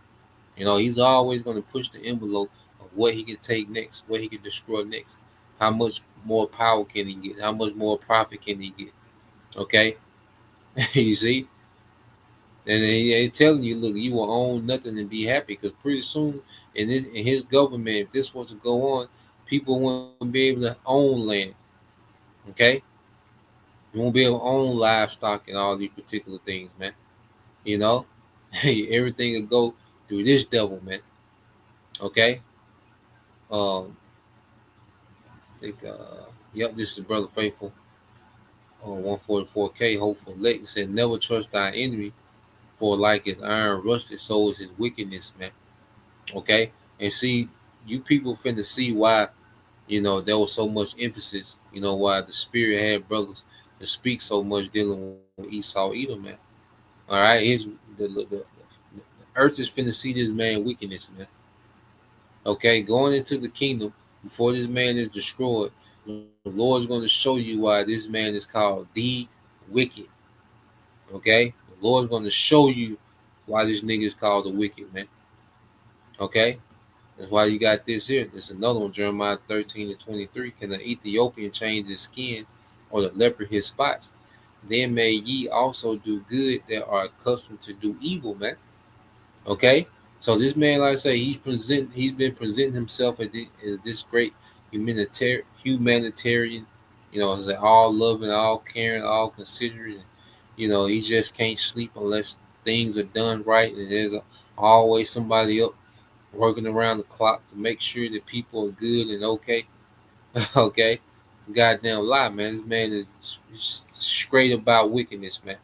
S5: You know, he's always going to push the envelope of what he can take next, what he can destroy next. How much more power can he get? How much more profit can he get? Okay, you see, and they telling you, look, you will own nothing and be happy, because pretty soon in his government, if this was to go on, people won't be able to own land. Okay, you won't be able to own livestock and all these particular things, man. You know, everything will go through this devil, man. Okay. I think yep, this is Brother Faithful. 144K, hopeful elect said, never trust thy enemy, for like his iron rusted, so is his wickedness, man. Okay. And see, you people finna see why, you know, there was so much emphasis, you know, why the spirit had brothers to speak so much dealing with Esau Edom, man. All right, the earth is finna see this man wickedness, man. Okay, going into the kingdom before this man is destroyed, the Lord's going to show you why this man is called the wicked. Okay, the Lord's going to show you why this nigga is called the wicked, man. Okay, that's why you got this here. There's another one, Jeremiah 13 and 23. Can the Ethiopian change his skin, or the leopard his spots? Then may ye also do good that are accustomed to do evil, man. Okay, so this man, like I say, he's been presenting himself as this great humanitarian, You know, it's like all loving, all caring, all considerate. You know, he just can't sleep unless things are done right, and there's always somebody up working around the clock to make sure that people are good and okay. Okay, goddamn lie, man. This man is straight about wickedness, man.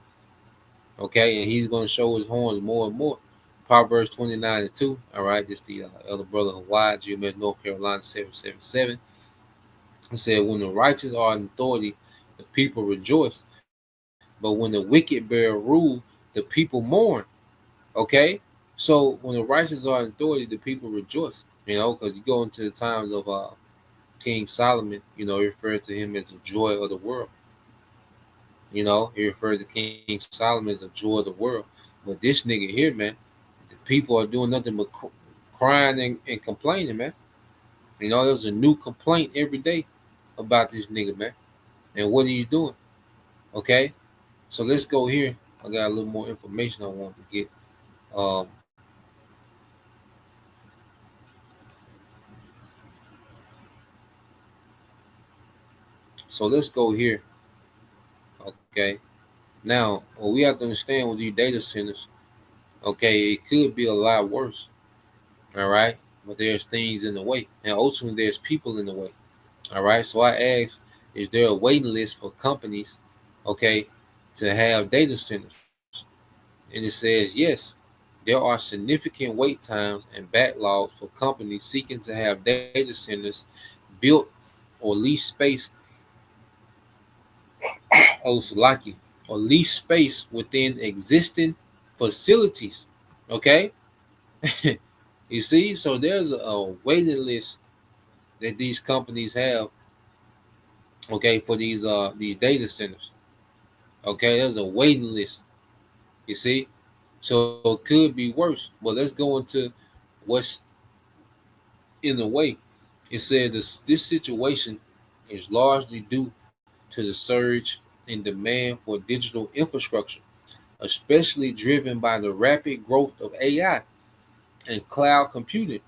S5: Okay, and he's going to show his horns more and more. Proverbs 29:2. All right, this the elder brother Hawaii, GMS North Carolina 777. He said, "When the righteous are in authority, the people rejoice. But when the wicked bear rule, the people mourn." Okay, so when the righteous are in authority, the people rejoice. You know, because you go into the times of King Solomon. You know, he referred to him as the joy of the world. You know, he referred to King Solomon as the joy of the world. But this nigga here, man, the people are doing nothing but crying and complaining, man. You know, there's a new complaint every day about this nigga, man, and what he's doing. Okay, so let's go here. I got a little more information I want to get. Um, so let's go here. Okay, now what we have to understand with these data centers, okay, it could be a lot worse. All right, but there's things in the way, and ultimately there's people in the way. All right, so I asked, is there a waiting list for companies, okay, to have data centers? And it says yes. There are significant wait times and backlogs for companies seeking to have data centers built or lease space, Salaki, or lease space within existing facilities. Okay, you see, so there's a waiting list that these companies have, okay, for these data centers. Okay, there's a waiting list. You see, so it could be worse. But let's go into what's in the way. It said this situation is largely due to the surge in demand for digital infrastructure, especially driven by the rapid growth of AI and cloud computing,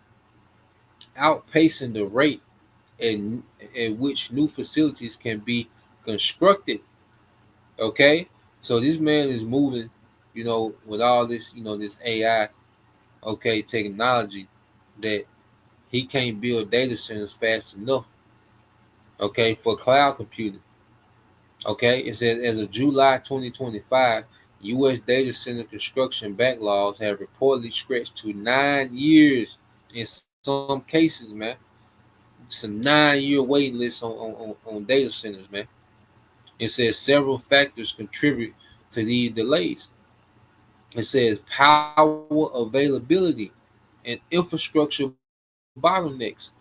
S5: outpacing the rate at which new facilities can be constructed. Okay, so this man is moving, you know, with all this, you know, this AI, okay, technology, that he can't build data centers fast enough, okay, for cloud computing. Okay, it says as of July 2025, U.S. data center construction backlogs have reportedly stretched to 9 years in some cases, man. It's a 9 year waiting list on data centers, man. It says several factors contribute to these delays. It says power availability and infrastructure bottlenecks.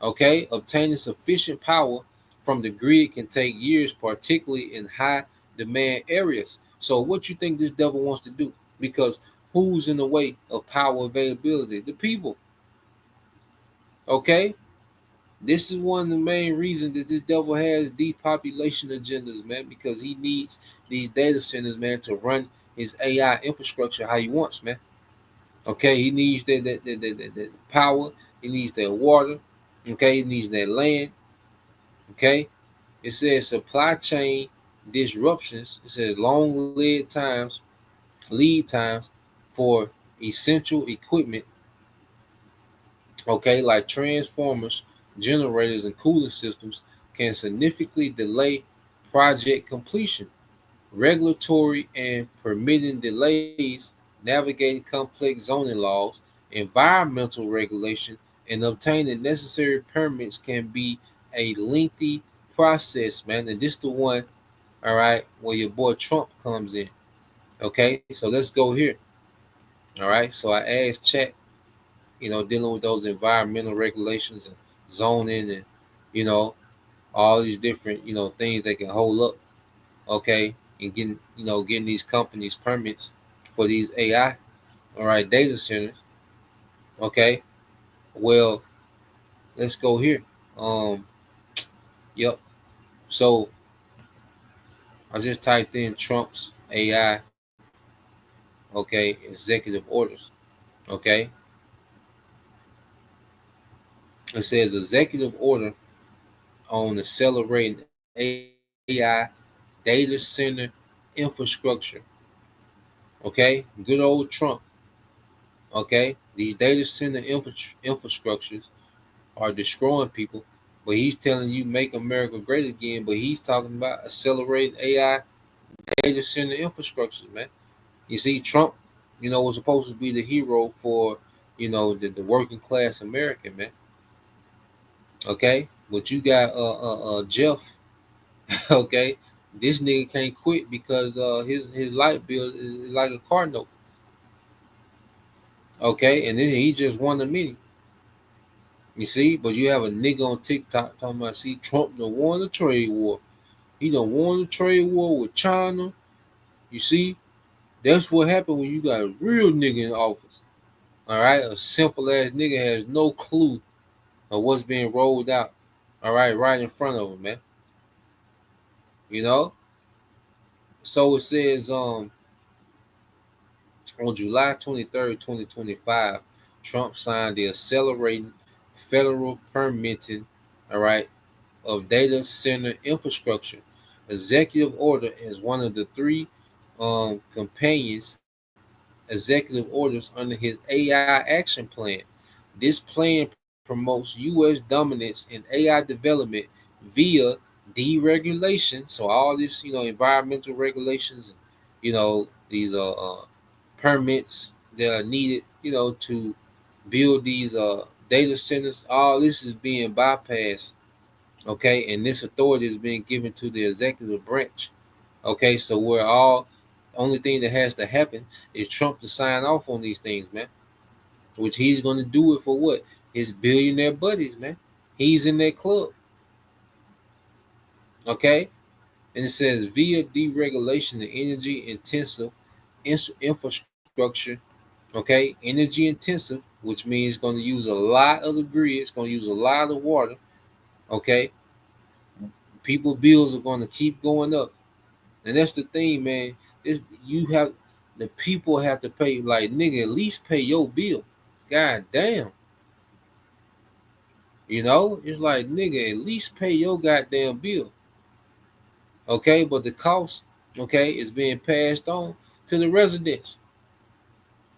S5: Okay, obtaining sufficient power from the grid can take years, particularly in high demand areas. So, what you think this devil wants to do? Because who's in the way of power availability? The people. Okay, this is one of the main reasons that this devil has depopulation agendas, man. Because he needs these data centers, man, to run his AI infrastructure how he wants, man. Okay, he needs that power. He needs that water. Okay, he needs that land. Okay, it says supply chain disruptions. It says long lead times for essential equipment. Okay, like transformers, generators, and cooling systems can significantly delay project completion. Regulatory and permitting delays, navigating complex zoning laws, environmental regulation, and obtaining necessary permits can be a lengthy process, man. And this the one, all right, where your boy Trump comes in. Okay, so let's go here. All right, so I asked Chat, you know, dealing with those environmental regulations and zoning and, you know, all these different, you know, things that can hold up, okay, and getting these companies permits for these AI, all right, data centers. Okay, well, let's go here. Um, yep. So I just typed in Trump's AI, okay, executive orders. Okay, it says executive order on accelerating AI data center infrastructure. Okay, good old Trump. Okay, these data center infrastructures are destroying people, but he's telling you make America great again. But he's talking about accelerating AI data center infrastructures, man. You see, Trump, was supposed to be the hero for, the working class American, man. Okay, but you got Jeff. Okay, this nigga can't quit because his light bill is like a car note. Okay, and then he just won the meeting. You see, but you have a nigga on TikTok talking about, see, Trump done won the trade war. He done won the trade war with China. You see, that's what happened when you got a real nigga in office. All right, a simple ass nigga has no clue of what's being rolled out. All right in front of him, man. You know. So it says, on July 23rd, 2025, Trump signed the accelerating federal permitting, all right, of data center infrastructure executive order as one of the three companions executive orders under his AI action plan. This plan promotes U.S. dominance in AI development via deregulation. So all this, environmental regulations, these permits that are needed, to build these data centers. All this is being bypassed. Okay, and this authority is being given to the executive branch. Okay, so we're all only thing that has to happen is Trump to sign off on these things, man. Which he's going to do it for what? His billionaire buddies, man. He's in that club. Okay, and it says via deregulation the energy intensive infrastructure. Okay, energy intensive, which means it's going to use a lot of the grid. It's going to use a lot of water. Okay, people bills are going to keep going up. And that's the thing, man. The people have to pay, like, nigga, at least pay your bill. God damn. It's like, nigga, at least pay your goddamn bill. Okay, but the cost, okay, is being passed on to the residents.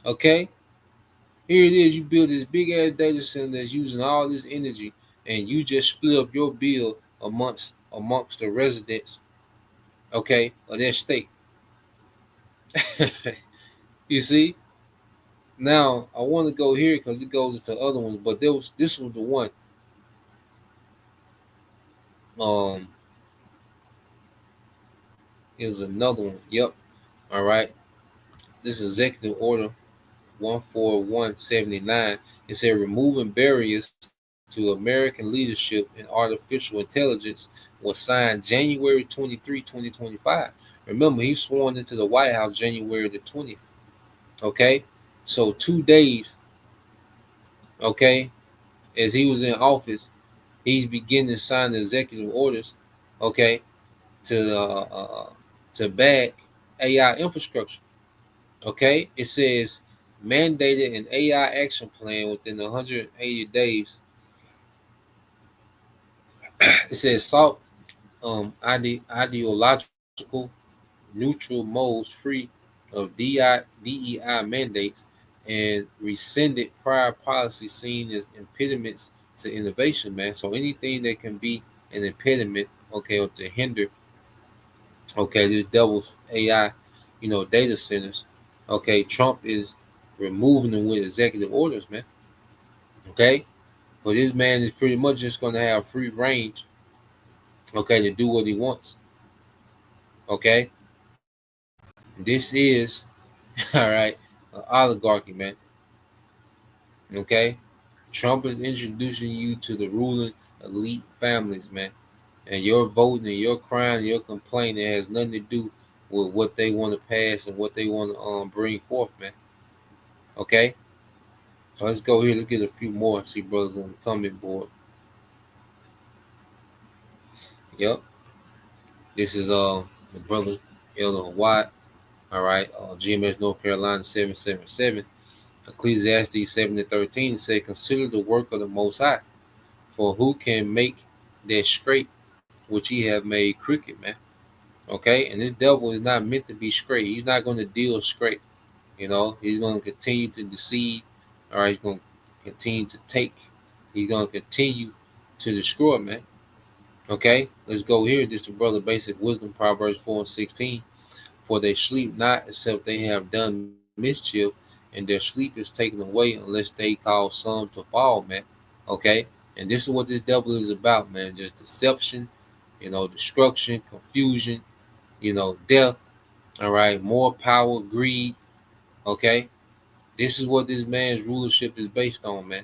S5: Okay, here it is. You build this big ass data center that's using all this energy, and you just split up your bill amongst the residents, okay, of that state. You see? Now I want to go here because it goes into other ones, but this was the one. It was another one. Yep. All right. This is Executive Order 14179. It said removing barriers to American leadership in artificial intelligence was signed January 23, 2025. Remember, he sworn into the White House January the 20th. Okay. So 2 days, okay, as he was in office, he's beginning to sign the executive orders, okay, to back AI infrastructure. Okay, it says mandated an AI action plan within 180 days. It says sought ideological neutral modes free of DEI mandates and rescinded prior policies seen as impediments to innovation, man. So anything that can be an impediment, okay, or to hinder, okay, this devil's AI, data centers, okay, Trump is removing them with executive orders, man. Okay, but this man is pretty much just going to have free range, okay, to do what he wants. Okay, this is all right, oligarchy, man. Okay, Trump is introducing you to the ruling elite families, man. And your voting and your crying, and your complaining has nothing to do with what they want to pass and what they want to bring forth, man. Okay, so let's go here. Let's get a few more. See brothers on the comment board. Yep, this is the brother Elder Watt. All right, GMS North Carolina 777. Ecclesiastes 7:13 say, "Consider the work of the Most High, for who can make that straight? which he have made crooked, man. Okay, and this devil is not meant to be straight. He's not going to deal straight. You know, he's going to continue to deceive. All right, he's going to continue to take. He's going to continue to destroy, man. Okay, let's go here. This is the brother basic wisdom, Proverbs 4:16. For they sleep not except they have done mischief, and their sleep is taken away unless they cause some to fall, man. Okay, and this is what this devil is about, man. Just deception, destruction, confusion, death. All right, more power, greed. Okay, this is what this man's rulership is based on, man.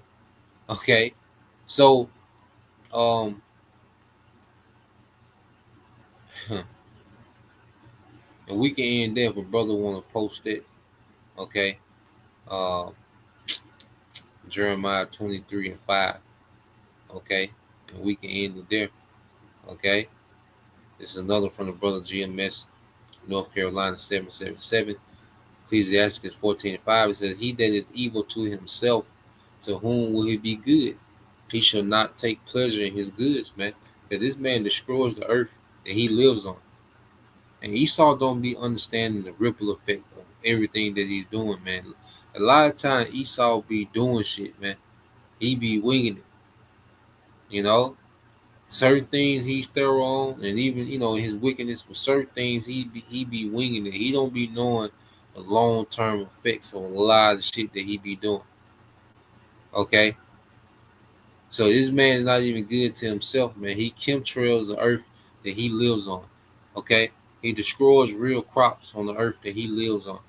S5: Okay, so and we can end there if a brother want to post it. Okay, Jeremiah 23:5. Okay, and we can end it there. Okay, this is another from the brother GMS, North Carolina 777. Ecclesiasticus 14:5. It says, "He that is evil to himself, to whom will he be good? He shall not take pleasure in his goods," man. Because this man destroys the earth that he lives on. And Esau don't be understanding the ripple effect of everything that he's doing, man. A lot of times Esau be doing shit, man. He be winging it, you know. Certain things he's thorough on, and even in his wickedness with certain things he be winging it. He don't be knowing the long-term effects of a lot of the shit that he be doing. Okay, so this man is not even good to himself, man. He chemtrails the earth that he lives on. Okay, he destroys real crops on the earth that he lives on.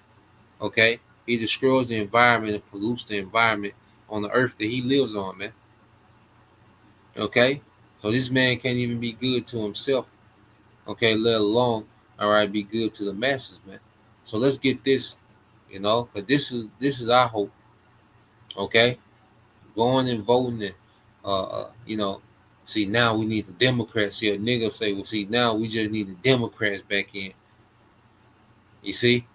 S5: Okay, he destroys the environment and pollutes the environment on the earth that he lives on, man. Okay, so this man can't even be good to himself. Okay, let alone be good to the masses, man. So let's get this, because this is our hope. Okay, going and voting and see, now we need the Democrats. See, a nigga say, well, see, now we just need the Democrats back in. You see,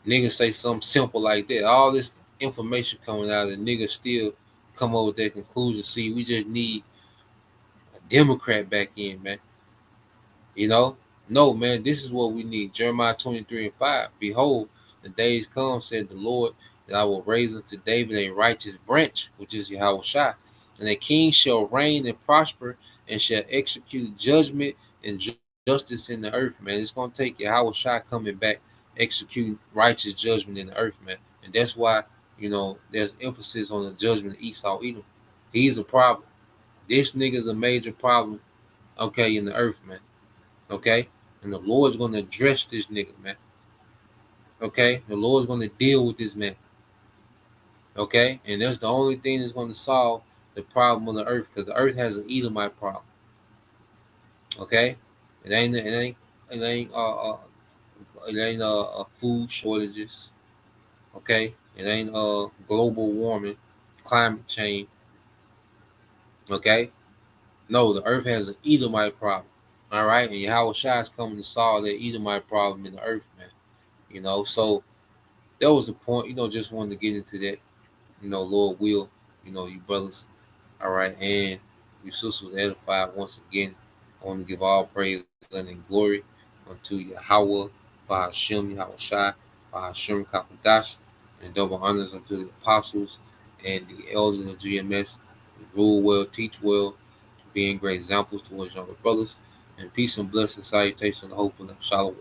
S5: niggas say something simple like that. All this information coming out, and niggas still come up with that conclusion. See, we just need a Democrat back in, man. No, man, this is what we need. Jeremiah 23:5. Behold, the days come, said the Lord, that I will raise unto David a righteous branch, which is Yahushua. And a king shall reign and prosper, and shall execute judgment and justice in the earth, man. It's going to take Yahushua coming back, execute righteous judgment in the earth, man. And that's why, there's emphasis on the judgment of Esau Edom. He's a problem. This nigga's a major problem, okay, in the earth, man. Okay? And the Lord's going to address this nigga, man. Okay? The Lord's going to deal with this man. Okay? And that's the only thing that's going to solve the problem on the earth, because the earth has an Edomite problem. Okay? It ain't food shortages. Okay? It ain't global warming, climate change. Okay? No, the earth has an Edomite problem. All right, and Yahushua is coming to solve that Edomite problem in the earth, man. So that was the point. Just wanted to get into that. Lord will, you brothers. All right, and you sisters edified once again. I want to give all praise and glory unto Yahweh, Bahashem, Yahushua, Bahashem Kakadash, and double honors unto the apostles and the elders of GMS, who rule well, teach well, being great examples towards younger brothers. And peace and blessing, salutation, hopefully, shalom.